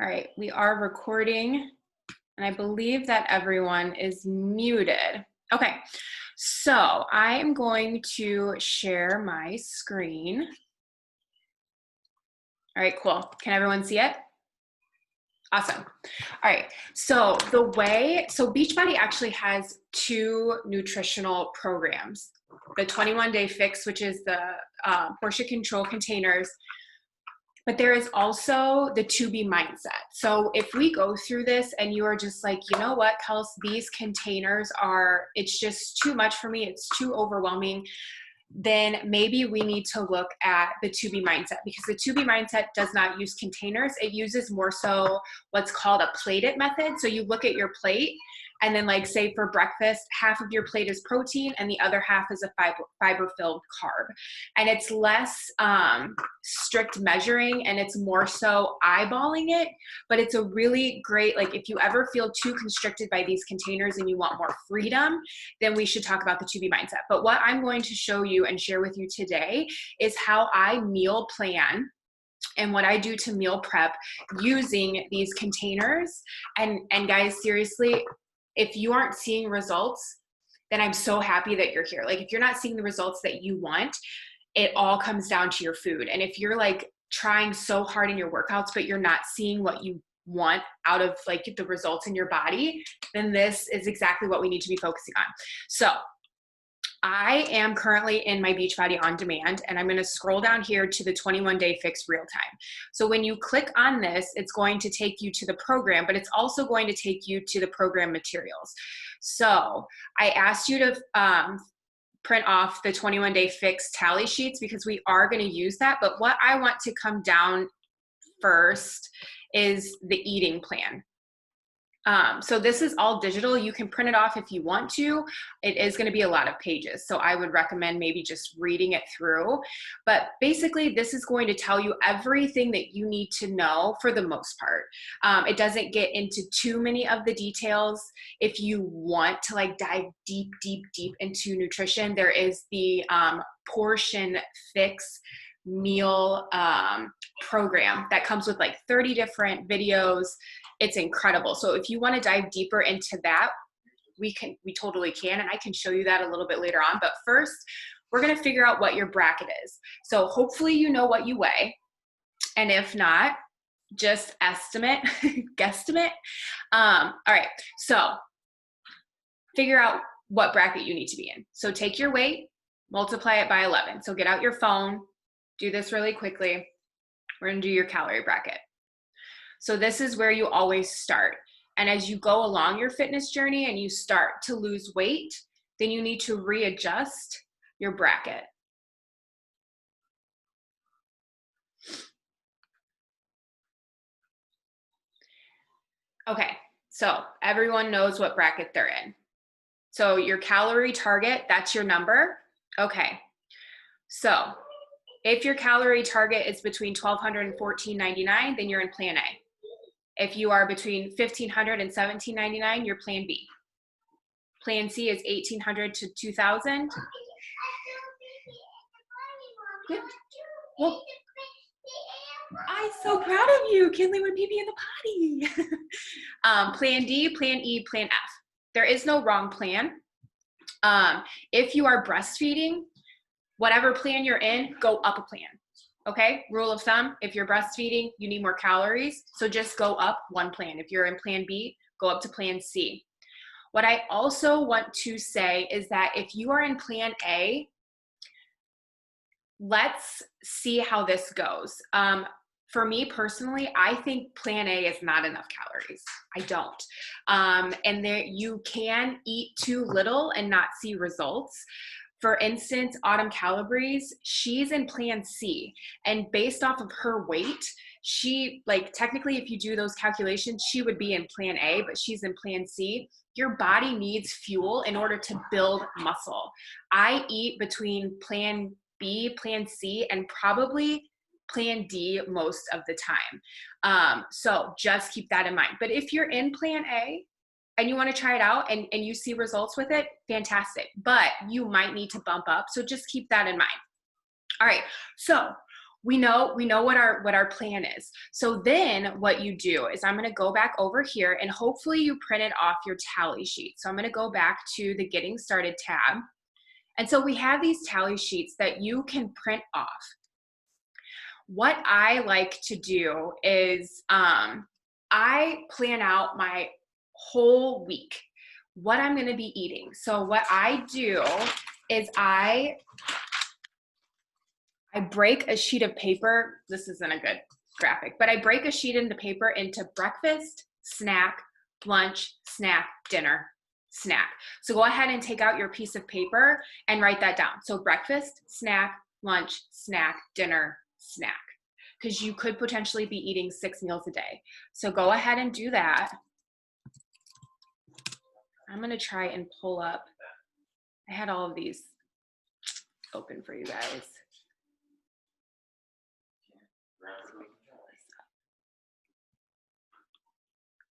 All right, we are recording, and I believe that everyone is muted. Okay, so I am going to share my screen. All right, cool. Can everyone see it? Awesome. All right, so Beachbody actually has two nutritional programs. The 21-day fix, which is the portion control containers, but there is also the to be mindset. So if we go through this and you are just like, you know what, Kels, these containers it's just too much for me, it's too overwhelming, then maybe we need to look at the to be mindset, because the to be mindset does not use containers. It uses more so what's called a plate it method. So you look at your plate, and then, like, say for breakfast, half of your plate is protein and the other half is a fiber-filled carb. And it's less strict measuring, and it's more so eyeballing it. But it's a really great, like, if you ever feel too constricted by these containers and you want more freedom, then we should talk about the to be mindset. But what I'm going to show you and share with you today is how I meal plan and what I do to meal prep using these containers. And guys, seriously, if you aren't seeing results, then I'm so happy that you're here. Like, if you're not seeing the results that you want, it all comes down to your food. And if you're like trying so hard in your workouts, but you're not seeing what you want out of like the results in your body, then this is exactly what we need to be focusing on. So I am currently in my Beachbody On Demand, and I'm going to scroll down here to the 21-day fix real time. So when you click on this, it's going to take you to the program, but it's also going to take you to the program materials. So I asked you to print off the 21-day fix tally sheets, because we are going to use that. But what I want to come down first is the eating plan. So this is all digital. You can print it off if you want to. It is going to be a lot of pages, so I would recommend maybe just reading it through. But basically, this is going to tell you everything that you need to know for the most part. It doesn't get into too many of the details. If you want to like dive deep into nutrition, there is the portion fix meal program that comes with like 30 different videos. It's incredible. So if you want to dive deeper into that, we totally can, and I can show you that a little bit later on. But first, we're going to figure out what your bracket is. So hopefully you know what you weigh, and if not, just estimate, guesstimate. All right, so figure out what bracket you need to be in. So take your weight, multiply it by 11. So get out your phone, do this really quickly. We're going to do your calorie bracket. So this is where you always start. And as you go along your fitness journey and you start to lose weight, then you need to readjust your bracket. Okay, so everyone knows what bracket they're in. So your calorie target, that's your number. Okay, so if your calorie target is between 1,200 and 1,499, then you're in plan A. If you are between 1,500 and 1,799, you're plan B. Plan C is 1,800 to 2,000. Good. Well, I'm so proud of you. Kinley would pee in the potty. Plan D, plan E, plan F. There is no wrong plan. If you are breastfeeding, whatever plan you're in, go up a plan. Okay, rule of thumb, if you're breastfeeding, you need more calories, so just go up one plan. If you're in plan B, go up to plan C. What I also want to say is that if you are in plan A, let's see how this goes. For me personally, I think plan A is not enough calories. I don't. And there, you can eat too little and not see results. For instance, Autumn Calabrese, she's in plan C, and based off of her weight, she, like, technically if you do those calculations, she would be in plan A, but she's in plan C. Your body needs fuel in order to build muscle. I eat between plan B, plan C, and probably plan D most of the time. So just keep that in mind. But if you're in plan A, and you want to try it out and you see results with it, fantastic. But you might need to bump up. So just keep that in mind. All right. So we know what our plan is. So then what you do is I'm going to go back over here and hopefully you printed off your tally sheet. So I'm going to go back to the Getting Started tab. And so we have these tally sheets that you can print off. What I like to do is I plan out my whole week, what I'm going to be eating. So what I do is I break a sheet of paper. This isn't a good graphic, but I break a sheet into paper into breakfast, snack, lunch, snack, dinner, snack. So go ahead and take out your piece of paper and write that down. So breakfast, snack, lunch, snack, dinner, snack. Because you could potentially be eating 6 meals a day. So go ahead and do that. I'm gonna try and pull up. I had all of these open for you guys.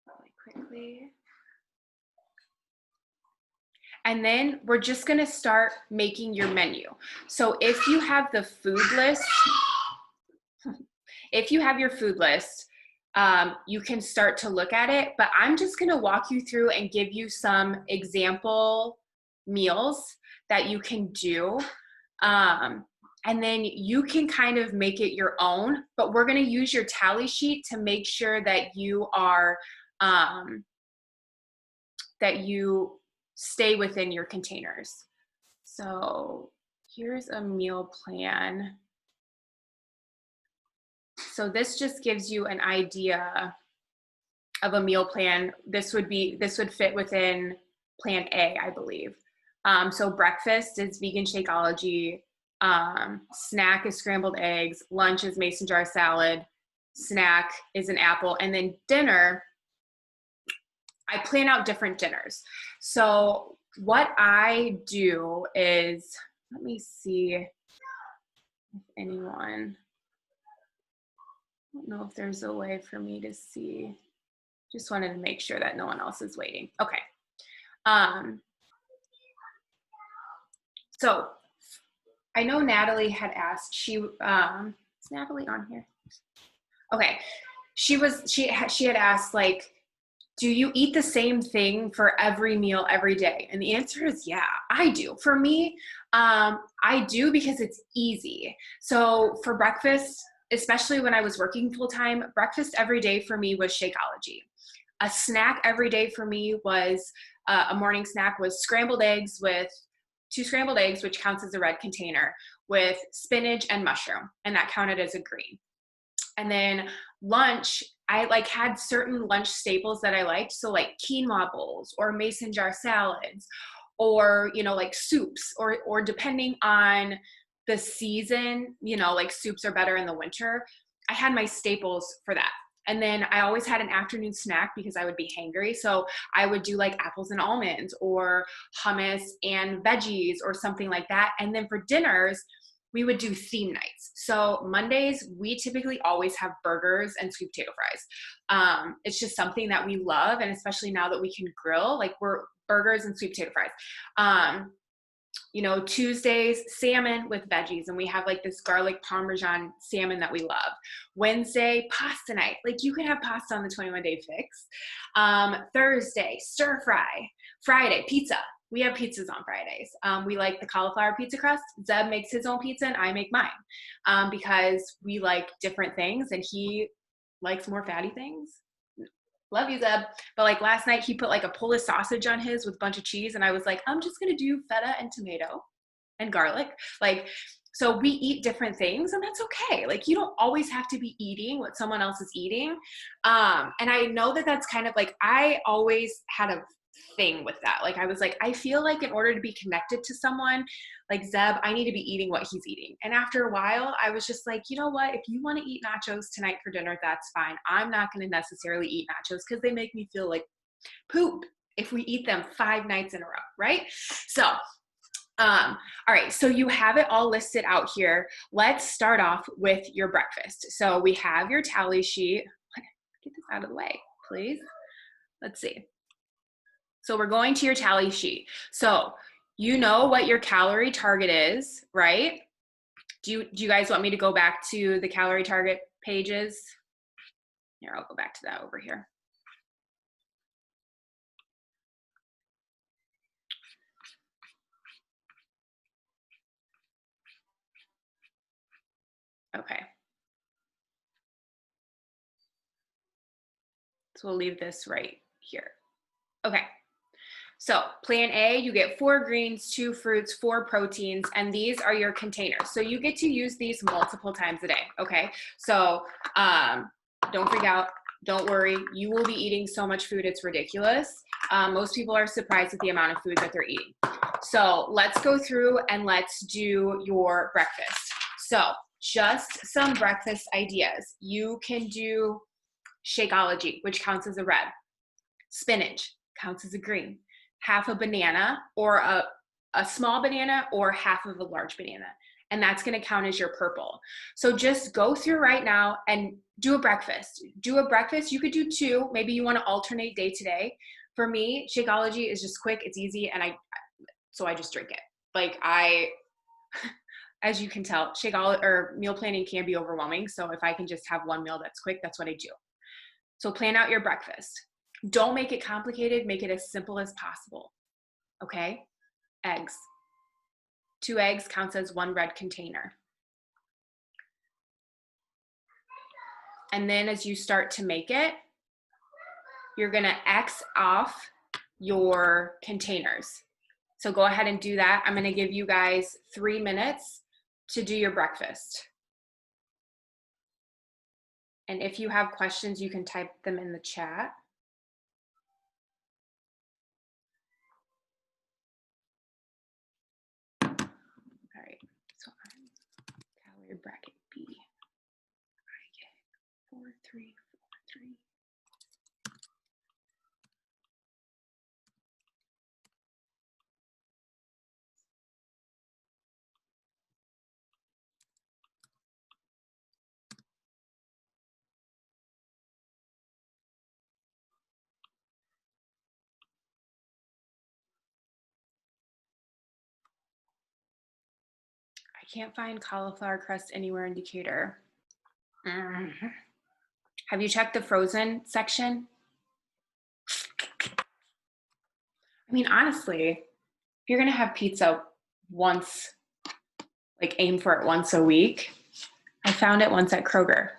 Really quickly. And then we're just gonna start making your menu. So if you have the food list, if you have your food list, you can start to look at it, but I'm just gonna walk you through and give you some example meals that you can do. And then you can kind of make it your own, but we're gonna use your tally sheet to make sure that you are, that you stay within your containers. So here's a meal plan. So this just gives you an idea of a meal plan. This would fit within plan A, I believe. So breakfast is vegan Shakeology. Snack is scrambled eggs. Lunch is mason jar salad. Snack is an apple. And then dinner, I plan out different dinners. So what I do is, let me see if anyone, I don't know if there's a way for me to see. Just wanted to make sure that no one else is waiting. Okay. So I know Natalie had asked, is Natalie on here? Okay. She had asked, like, do you eat the same thing for every meal every day? And the answer is yeah, I do. For me, I do because it's easy. So for breakfast, especially when I was working full-time, breakfast every day for me was Shakeology. A snack every day for me was, a morning snack was scrambled eggs with 2 scrambled eggs, which counts as a red container, with spinach and mushroom, and that counted as a green. And then lunch, I like had certain lunch staples that I liked. So like quinoa bowls or mason jar salads, or, you know, like soups, or depending on the season, you know, like soups are better in the winter. I had my staples for that. And then I always had an afternoon snack because I would be hangry. So I would do like apples and almonds or hummus and veggies or something like that. And then for dinners, we would do theme nights. So Mondays, we typically always have burgers and sweet potato fries. It's just something that we love. And especially now that we can grill, like we're burgers and sweet potato fries. You know, Tuesdays, salmon with veggies, and we have like this garlic Parmesan salmon that we love. Wednesday, pasta night. Like you could have pasta on the 21 Day Fix. Thursday, stir fry. Friday, pizza. We have pizzas on Fridays. We like the cauliflower pizza crust. Zeb makes his own pizza and I make mine, because we like different things and he likes more fatty things. Love you, Zeb. But like last night he put like a Polish sausage on his with a bunch of cheese, and I was like, I'm just gonna do feta and tomato and garlic. Like, so we eat different things, and that's okay. Like, you don't always have to be eating what someone else is eating. And I know that that's kind of like, I always had a thing with that. Like I was like, I feel like in order to be connected to someone like Zeb, I need to be eating what he's eating. And after a while, I was just like, you know what? If you want to eat nachos tonight for dinner, that's fine. I'm not going to necessarily eat nachos because they make me feel like poop if we eat them 5 nights in a row, right? So, all right, so you have it all listed out here. Let's start off with your breakfast. So we have your tally sheet. Get this out of the way, please. Let's see. So we're going to your tally sheet. So you know what your calorie target is, right? Do you guys want me to go back to the calorie target pages? Here, I'll go back to that over here. Okay. So we'll leave this right here. Okay. So plan A, you get 4 greens, 2 fruits, 4 proteins, and these are your containers. So you get to use these multiple times a day, okay? So don't freak out, don't worry. You will be eating so much food, it's ridiculous. Most people are surprised at the amount of food that they're eating. So let's go through and let's do your breakfast. So just some breakfast ideas. You can do Shakeology, which counts as a red. Spinach counts as a green. Half a banana, or a small banana, or half of a large banana. And that's gonna count as your purple. So just go through right now and do a breakfast. Do a breakfast, you could do 2, maybe you wanna alternate day to day. For me, Shakeology is just quick, it's easy, and so I just drink it. Like as you can tell, Shakeology or meal planning can be overwhelming. So if I can just have one meal that's quick, that's what I do. So plan out your breakfast. Don't make it complicated, make it as simple as possible, okay? Eggs. 2 eggs counts as 1 red container. And then as you start to make it, you're gonna X off your containers. So go ahead and do that. I'm gonna give you guys 3 minutes to do your breakfast. And if you have questions, you can type them in the chat. All right, so I'm calorie bracket B. I get 4, 3, 4, 3. I can't find cauliflower crust anywhere in Decatur. Have you checked the frozen section? I mean, honestly, if you're gonna have pizza once, like aim for it once a week. I found it once at Kroger.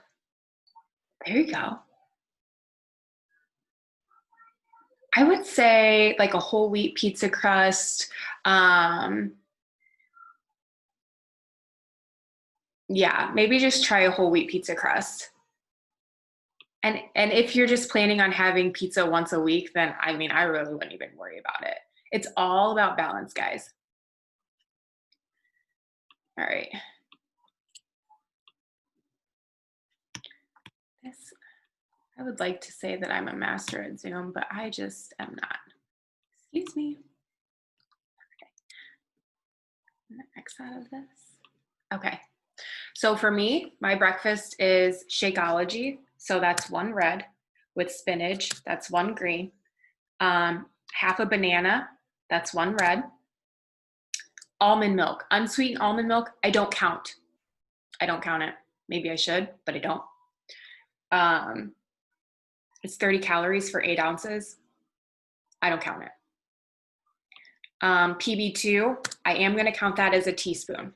There you go. I would say like a whole wheat pizza crust. Yeah, maybe just try a whole wheat pizza crust. And if you're just planning on having pizza once a week, then I mean, I really wouldn't even worry about it. It's all about balance, guys. All right. This, I would like to say that I'm a master at Zoom, but I just am not. Excuse me. Okay. I'm gonna X out of this. Okay. So for me, my breakfast is Shakeology. So that's 1 red with spinach. That's 1 green. Half a banana. That's 1 red. Almond milk, unsweetened almond milk. I don't count. I don't count it. Maybe I should, but I don't. It's 30 calories for 8 ounces. I don't count it. PB2, I am going to count that as a teaspoon.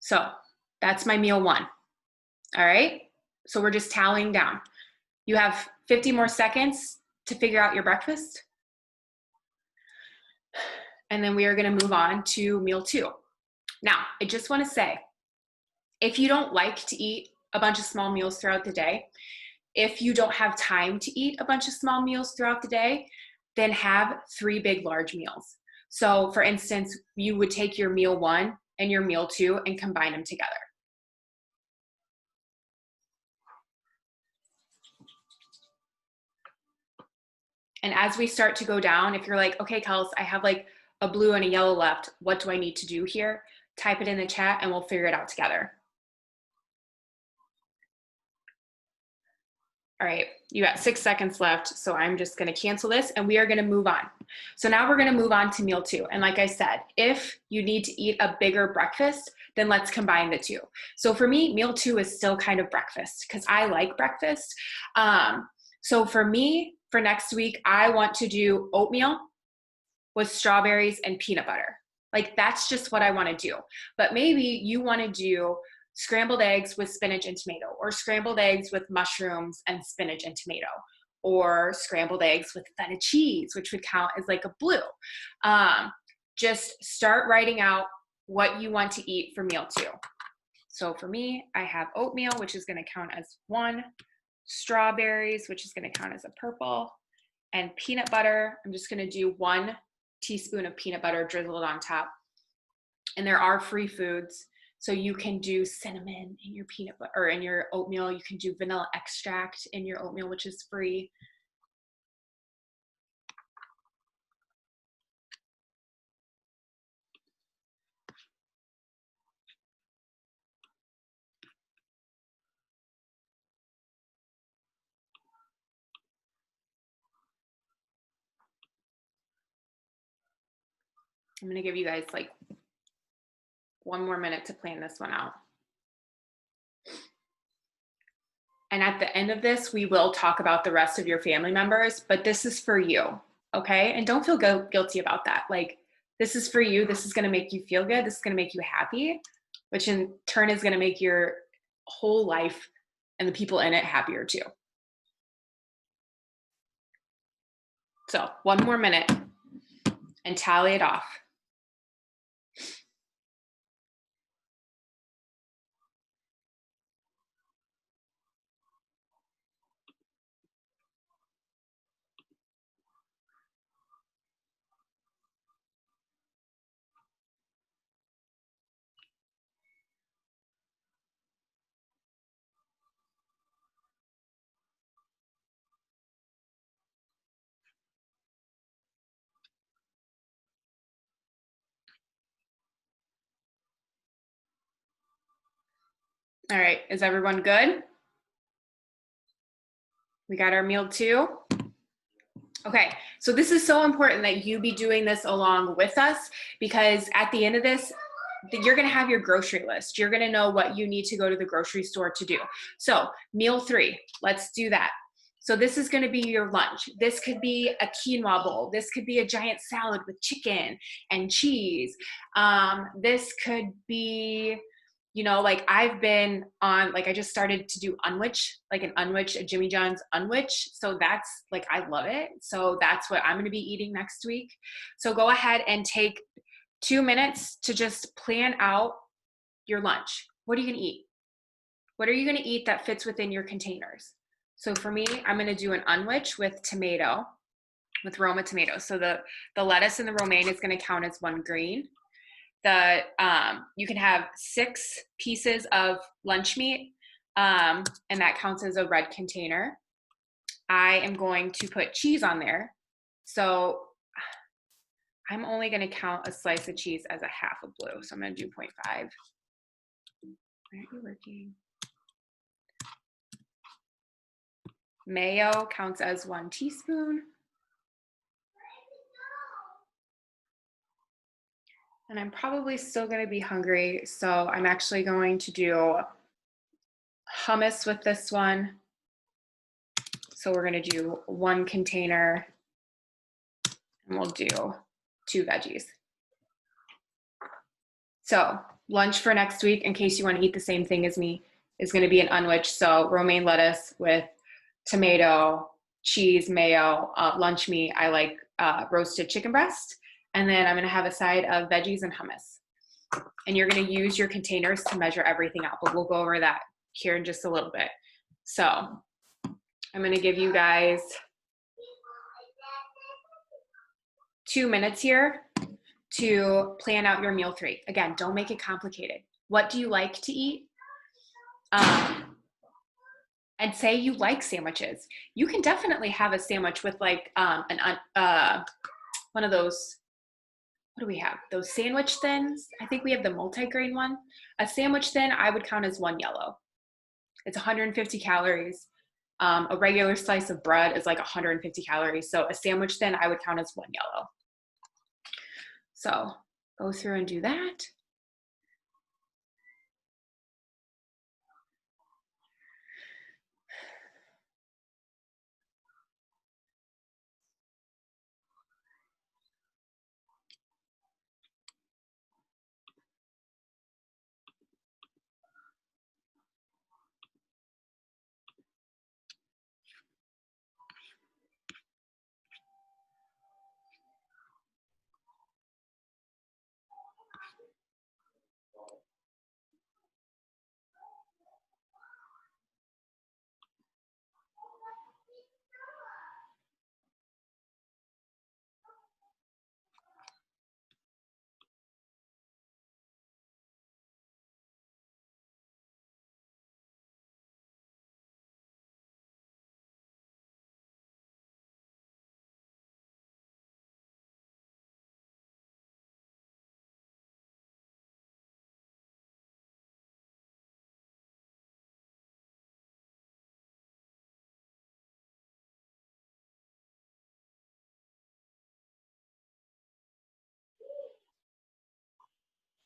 So that's my meal 1. All right. So we're just tallying down. You have 50 more seconds to figure out your breakfast. And then we are going to move on to meal 2. Now, I just want to say, if you don't like to eat a bunch of small meals throughout the day, if you don't have time to eat a bunch of small meals throughout the day, then have 3 big large meals. So for instance, you would take your meal 1 and your meal 2 and combine them together. And as we start to go down, if you're like, okay, Kels, I have like a blue and a yellow left, what do I need to do here? Type it in the chat and we'll figure it out together. All right, you got 6 seconds left, so I'm just gonna cancel this and we are gonna move on. So now we're gonna move on to meal 2. And like I said, if you need to eat a bigger breakfast, then let's combine the two. So for me, meal 2 is still kind of breakfast because I like breakfast. So for me, for next week, I want to do oatmeal with strawberries and peanut butter. Like that's just what I wanna do. But maybe you wanna do scrambled eggs with spinach and tomato, or scrambled eggs with mushrooms and spinach and tomato, or scrambled eggs with feta cheese, which would count as like a blue. Just start writing out what you want to eat for meal 2. So for me, I have oatmeal, which is going to count as 1, strawberries, which is going to count as a purple, and peanut butter. I'm just going to do 1 teaspoon of peanut butter drizzled on top. And there are free foods. So you can do cinnamon in your peanut butter or in your oatmeal. You can do vanilla extract in your oatmeal, which is free. I'm gonna give you guys like 1 more minute to plan this one out. And at the end of this, we will talk about the rest of your family members, but this is for you, okay? And don't feel guilty about that. Like, this is for you. This is gonna make you feel good. This is gonna make you happy, which in turn is gonna make your whole life and the people in it happier too. So 1 more minute and tally it off. All right, is everyone good? We got our meal 2. Okay, so this is so important that you be doing this along with us, because at the end of this, you're gonna have your grocery list. You're gonna know what you need to go to the grocery store to do. So meal 3, let's do that. So this is gonna be your lunch. This could be a quinoa bowl. This could be a giant salad with chicken and cheese. This could be, you know, like I've been on, like I just started to do unwich, like an unwich, a Jimmy John's unwich. So that's like, I love it. So that's what I'm gonna be eating next week. So go ahead and take 2 minutes to just plan out your lunch. What are you gonna eat? What are you gonna eat that fits within your containers? So for me, I'm gonna do an unwich with tomato, with Roma tomato. So the lettuce and the romaine is gonna count as 1 green. You can have 6 pieces of lunch meat, and that counts as a red container. I am going to put cheese on there. So I'm only going to count a slice of cheese as a half a blue. So I'm going to do 0.5. Why aren't you working? Mayo counts as 1 teaspoon. And I'm probably still going to be hungry, so I'm actually going to do hummus with this one. So we're going to do 1 container, and we'll do 2 veggies. So lunch for next week, in case you want to eat the same thing as me, is going to be an unwich. So romaine lettuce with tomato, cheese, mayo. Lunch meat, I like roasted chicken breast. And then I'm going to have a side of veggies and hummus. And you're going to use your containers to measure everything out, but we'll go over that here in just a little bit. So I'm going to give you guys 2 minutes here to plan out your meal 3. Again, don't make it complicated. What do you like to eat? And say you like sandwiches. You can definitely have a sandwich with like one of those, what do we have? Those sandwich thins. I think we have the multigrain one. A sandwich thin I would count as 1 yellow. It's 150 calories. A regular slice of bread is like 150 calories. So a sandwich then I would count as 1 yellow. So go through and do that.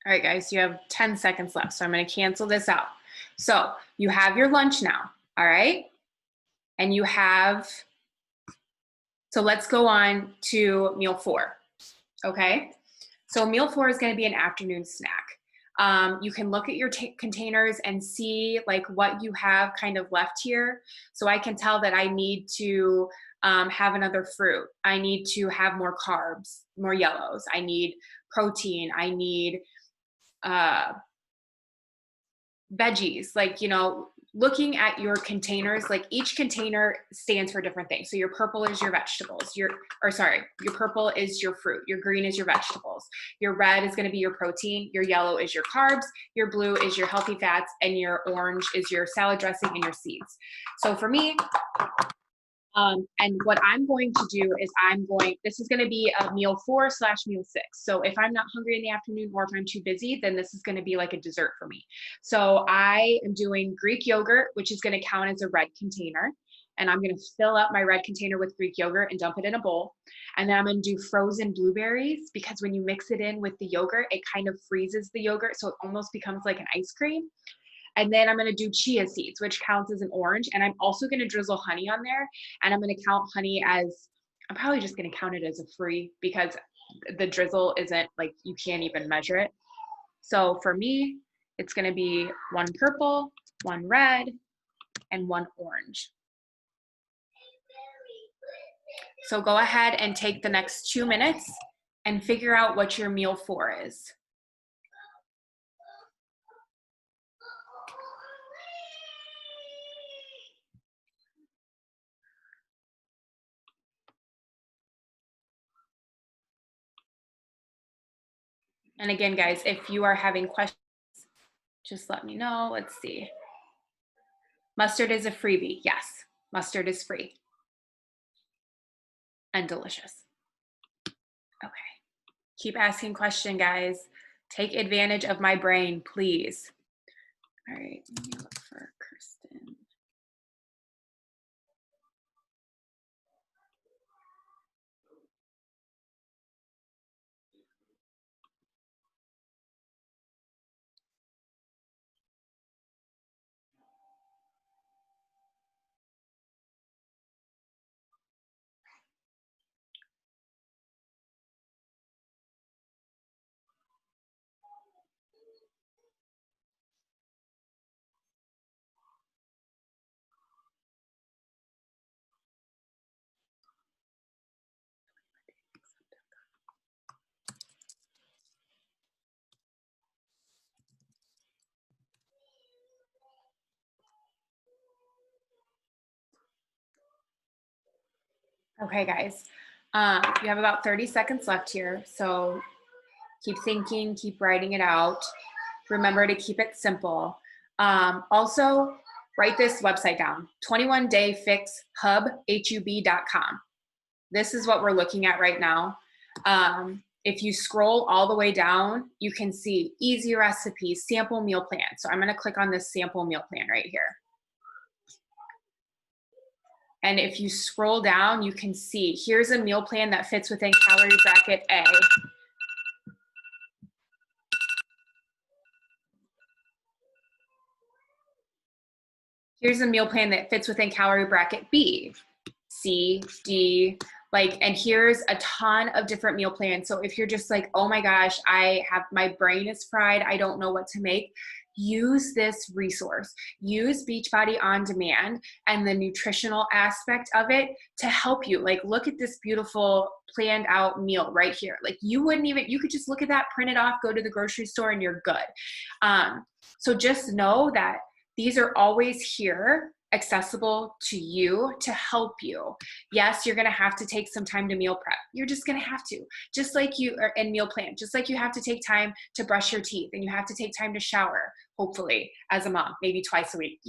All right, guys, you have 10 seconds left. So I'm going to cancel this out. So you have your lunch now. All right. And you have, so let's go on to meal 4. Okay. So meal 4 is going to be an afternoon snack. You can look at your containers and see like what you have kind of left here. So I can tell that I need to have another fruit. I need to have more carbs, more yellows. I need protein. I need veggies, like, you know, looking at your containers, like each container stands for different things. So your purple is your vegetables, your purple is your fruit, your green is your vegetables, your red is going to be your protein, your yellow is your carbs, your blue is your healthy fats, and your orange is your salad dressing and your seeds. So for me, and what I'm going to do is this is going to be a meal 4/meal 6. So if I'm not hungry in the afternoon or if I'm too busy, then this is going to be like a dessert for me. So I am doing Greek yogurt, which is going to count as a red container. And I'm going to fill up my red container with Greek yogurt and dump it in a bowl. And then I'm going to do frozen blueberries, because when you mix it in with the yogurt, it kind of freezes the yogurt. So it almost becomes like an ice cream. And then I'm going to do chia seeds, which counts as an orange. And I'm also going to drizzle honey on there. And I'm going to count honey as, I'm probably just going to count it as a free, because the drizzle isn't like, you can't even measure it. So for me, it's going to be 1 purple, 1 red, and 1 orange. So go ahead and take the next 2 minutes and figure out what your meal 4 is. And again, guys, if you are having questions, just let me know. Let's see. Mustard is a freebie. Yes, mustard is free and delicious. Okay. Keep asking questions, guys. Take advantage of my brain, please. All right, let me look for Kirsten. Okay, guys, you have about 30 seconds left here. So keep thinking, keep writing it out. Remember to keep it simple. Also, write this website down, 21dayfixhub.com. This is what we're looking at right now. If you scroll all the way down, you can see easy recipes, sample meal plan. So I'm going to click on this sample meal plan right here. And if you scroll down, you can see here's a meal plan that fits within calorie bracket A. Here's a meal plan that fits within calorie bracket B, C, D, like, and here's a ton of different meal plans. So if you're just like, oh my gosh, my brain is fried, I don't know what to make, use this resource. Use Beachbody On Demand and the nutritional aspect of it to help you. Like, look at this beautiful planned out meal right here. Like, you could just look at that, print it off, go to the grocery store, and you're good. So just know that these are always here, accessible to you to help you. Yes, you're going to have to take some time to meal prep. You're just going to have to, just like you are in meal plan, just like you have to take time to brush your teeth and you have to take time to shower, hopefully as a mom, maybe twice a week,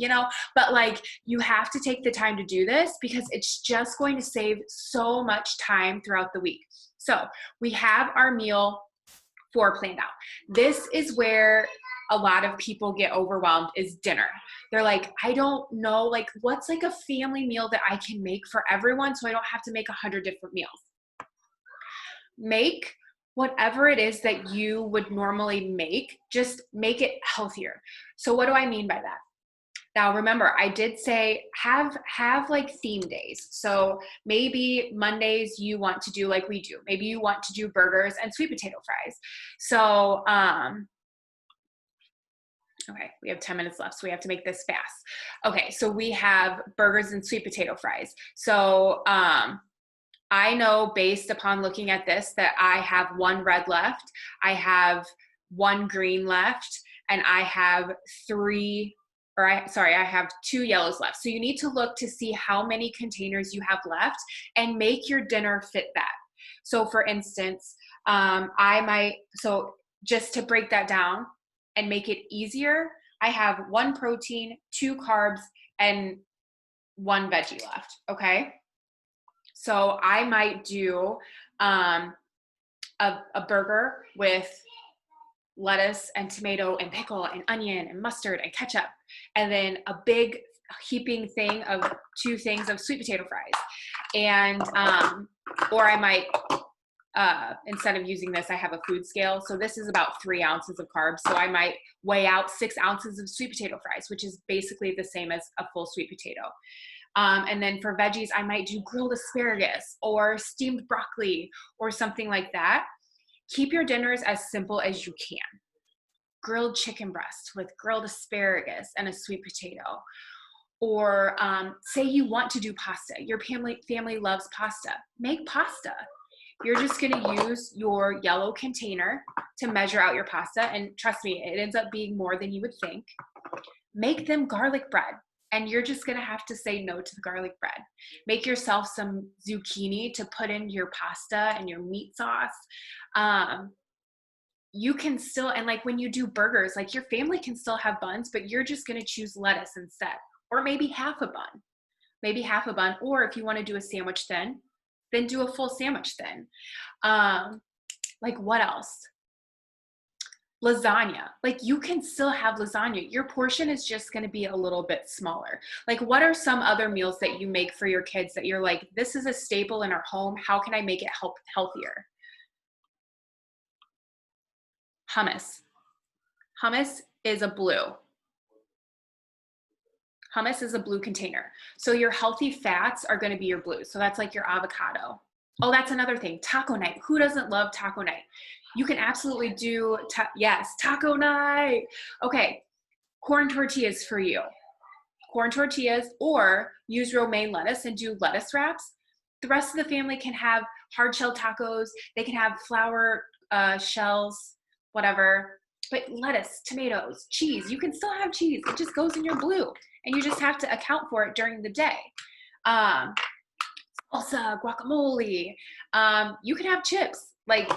but like you have to take the time to do this because it's just going to save so much time throughout the week. So we have our meal 4 planned out. This is where a lot of people get overwhelmed is dinner. They're like, I don't know, like what's like a family meal that I can make for everyone so I don't have to make 100 different meals. Make whatever it is that you would normally make, just make it healthier. So what do I mean by that? Now, remember, I did say have like theme days. So maybe Mondays you want to do like we do. Maybe you want to do burgers and sweet potato fries. So, okay, we have 10 minutes left, so we have to make this fast. Okay, so we have burgers and sweet potato fries. So I know based upon looking at this that I have 1 red left, I have 1 green left, and I have 2 yellows left. So you need to look to see how many containers you have left and make your dinner fit that. So for instance, so just to break that down and make it easier, I have 1 protein, 2 carbs, and 1 veggie left, okay? So I might do a burger with lettuce and tomato and pickle and onion and mustard and ketchup, and then a big heaping thing of 2 things of sweet potato fries. And or I might instead of using this, I have a food scale. So this is about 3 ounces of carbs. So I might weigh out 6 ounces of sweet potato fries, which is basically the same as a full sweet potato. And then for veggies, I might do grilled asparagus or steamed broccoli or something like that. Keep your dinners as simple as you can. Grilled chicken breast with grilled asparagus and a sweet potato. Or say you want to do pasta. Your family loves pasta. Make pasta. You're just going to use your yellow container to measure out your pasta. And trust me, it ends up being more than you would think. Make them garlic bread. And you're just going to have to say no to the garlic bread. Make yourself some zucchini to put in your pasta and your meat sauce. You can still, and like when you do burgers, like your family can still have buns, but you're just going to choose lettuce instead. Or maybe half a bun. Or if you want to do a sandwich then do a full sandwich then. Like what else? Lasagna. Like you can still have lasagna. Your portion is just going to be a little bit smaller. Like what are some other meals that you make for your kids that you're like, this is a staple in our home. How can I make it healthier? Hummus. Hummus is a blue. Hummus is a blue container. So your healthy fats are going to be your blue. So that's like your avocado. Oh, that's another thing. Taco night. Who doesn't love taco night? You can absolutely do, yes, taco night. Okay, corn tortillas for you. Corn tortillas, or use romaine lettuce and do lettuce wraps. The rest of the family can have hard shell tacos. They can have flour shells, whatever. But lettuce, tomatoes, cheese, you can still have cheese. It just goes in your blue. And you just have to account for it during the day. Salsa, guacamole. You can have chips. Like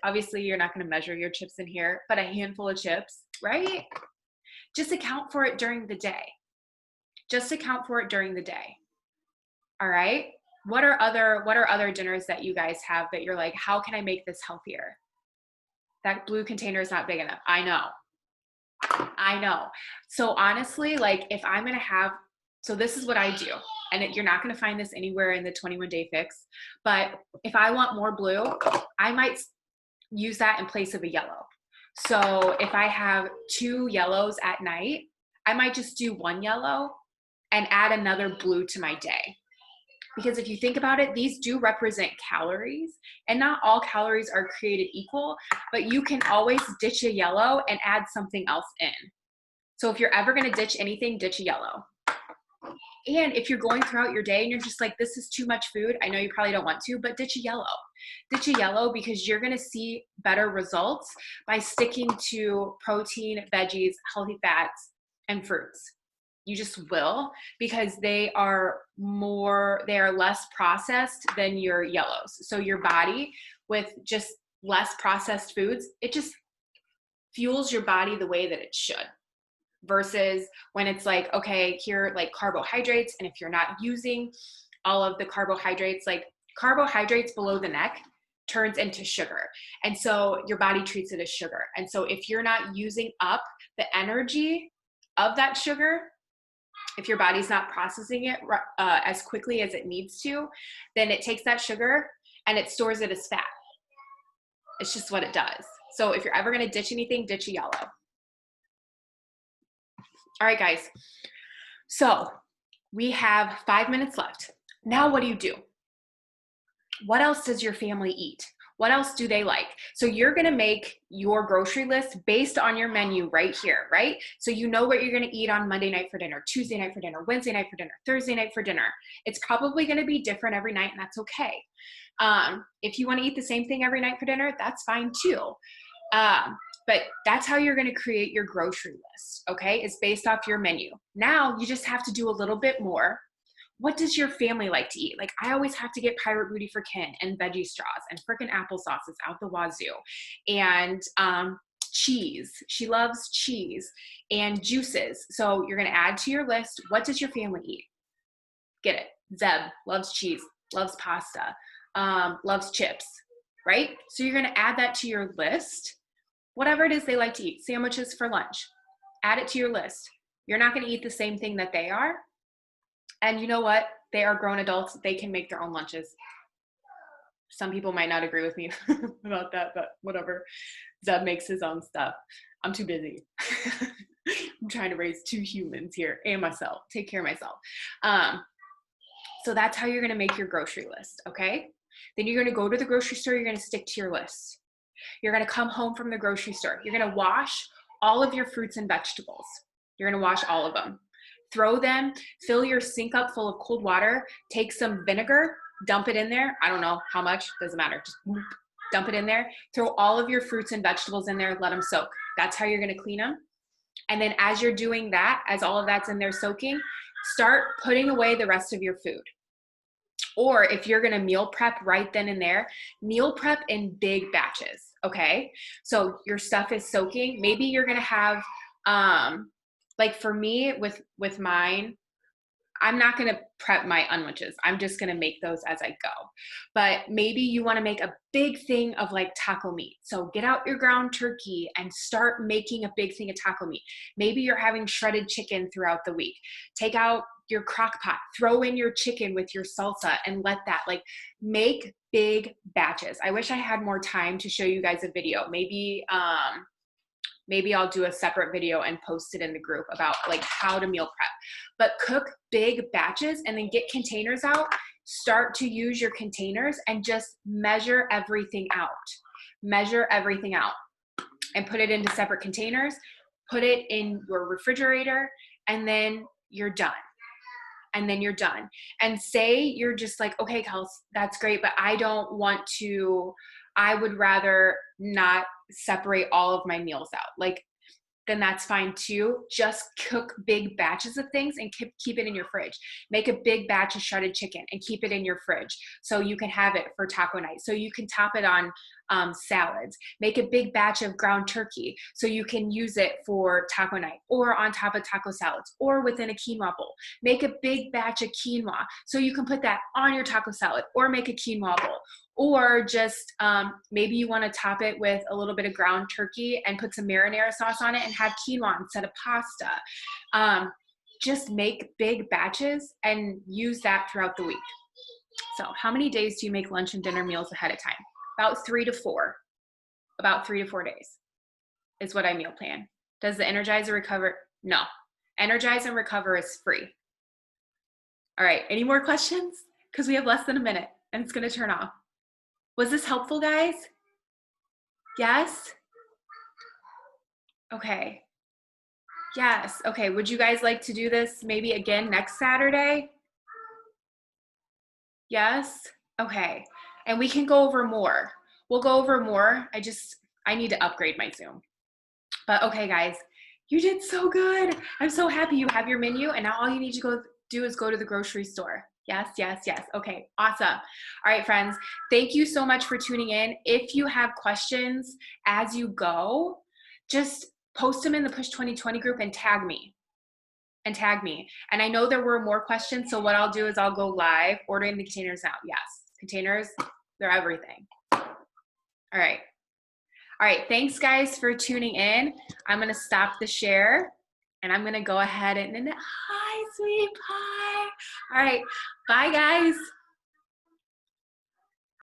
obviously you're not going to measure your chips in here, but a handful of chips, right? Just account for it during the day. All right. What are other dinners that you guys have that you're like, how can I make this healthier? That blue container is not big enough. I know. So honestly, like if I'm going to have, so this is what I do. and you're not going to find this anywhere in the 21 Day Fix, but if I want more blue, I might use that in place of a yellow. So if I have 2 yellows at night, I might just do 1 yellow and add another blue to my day. Because if you think about it, these do represent calories, and not all calories are created equal, but you can always ditch a yellow and add something else in. So if you're ever going to ditch anything, ditch a yellow. And if you're going throughout your day and you're just like, this is too much food, I know you probably don't want to, but ditch a yellow. Ditch a yellow because you're going to see better results by sticking to protein, veggies, healthy fats, and fruits. You just will, because they are less processed than your yellows. So your body, with just less processed foods, it just fuels your body the way that it should. Versus when it's like, okay, here, like carbohydrates, and if you're not using all of the carbohydrates, like carbohydrates below the neck turns into sugar. And so your body treats it as sugar. And so if you're not using up the energy of that sugar, if your body's not processing it as quickly as it needs to, then it takes that sugar and it stores it as fat. It's just what it does. So if you're ever going to ditch anything, ditch a yellow. All right, guys. So we have 5 minutes left. Now what do? What else does your family eat? What else do they like? So you're going to make your grocery list based on your menu right here, right? So you know what you're going to eat on Monday night for dinner, Tuesday night for dinner, Wednesday night for dinner, Thursday night for dinner. It's probably going to be different every night, and that's okay. If you want to eat the same thing every night for dinner, that's fine too. But that's how you're going to create your grocery list, okay? It's based off your menu. Now you just have to do a little bit more. What does your family like to eat? Like, I always have to get Pirate Booty for Ken and veggie straws and frickin' applesauce is out the wazoo. And cheese. She loves cheese and juices. So you're going to add to your list, what does your family eat? Get it. Zeb loves cheese, loves pasta, loves chips, right? So you're going to add that to your list. Whatever it is they like to eat, sandwiches for lunch, add it to your list. You're not going to eat the same thing that they are. And you know what? They are grown adults. They can make their own lunches. Some people might not agree with me about that, but whatever. Zeb makes his own stuff. I'm too busy. I'm trying to raise 2 humans here and myself, take care of myself. So that's how you're going to make your grocery list, okay? Then you're going to go to the grocery store. You're going to stick to your list. You're going to come home from the grocery store. You're going to wash all of your fruits and vegetables. You're going to wash all of them. Throw them, fill your sink up full of cold water, take some vinegar, dump it in there. I don't know how much, doesn't matter. Just dump it in there. Throw all of your fruits and vegetables in there, let them soak. That's how you're going to clean them. And then as you're doing that, as all of that's in there soaking, start putting away the rest of your food. Or if you're going to meal prep right then and there, meal prep in big batches, okay? So your stuff is soaking. Maybe you're going to have, like for me with mine, I'm not going to prep my unwitches. I'm just going to make those as I go. But maybe you want to make a big thing of like taco meat. So get out your ground turkey and start making a big thing of taco meat. Maybe you're having shredded chicken throughout the week. Take out your crock pot, throw in your chicken with your salsa and let that, like, make big batches. I wish I had more time to show you guys a video. Maybe I'll do a separate video and post it in the group about like how to meal prep. But cook big batches and then get containers out. Start to use your containers and just measure everything out. Measure everything out and put it into separate containers. Put it in your refrigerator and then you're done. And then you're done. And say you're just like, okay, Kels, that's great, but I would rather not separate all of my meals out. Like, then that's fine too. Just cook big batches of things and keep it in your fridge. Make a big batch of shredded chicken and keep it in your fridge so you can have it for taco night. So you can top it on salads. Make a big batch of ground turkey so you can use it for taco night or on top of taco salads or within a quinoa bowl. Make a big batch of quinoa so you can put that on your taco salad or make a quinoa bowl. Or just maybe you want to top it with a little bit of ground turkey and put some marinara sauce on it and have quinoa instead of pasta. just make big batches and use that throughout the week. So how many days do you make lunch and dinner meals ahead of time? About 3 to 4. About 3 to 4 days is what I meal plan. Does the Energize and Recover? No. Energize and Recover is free. All right, any more questions? Because we have less than a minute and it's going to turn off. Was this helpful, guys? Yes? Okay. Yes. Okay, would you guys like to do this maybe again next Saturday? Yes? Okay. And we can go over more. We'll go over more. I need to upgrade my Zoom. But okay, guys, you did so good. I'm so happy you have your menu, and now all you need to go do is go to the grocery store. Yes, yes, yes. Okay, awesome. All right, friends, thank you so much for tuning in. If you have questions as you go, just post them in the Push 2020 group and tag me. And I know there were more questions, so what I'll do is I'll go live ordering the containers now. Yes, containers, they're everything. All right. All right, thanks guys for tuning in. I'm gonna stop the share and I'm gonna go ahead and hi, sweet pie. All right, bye guys.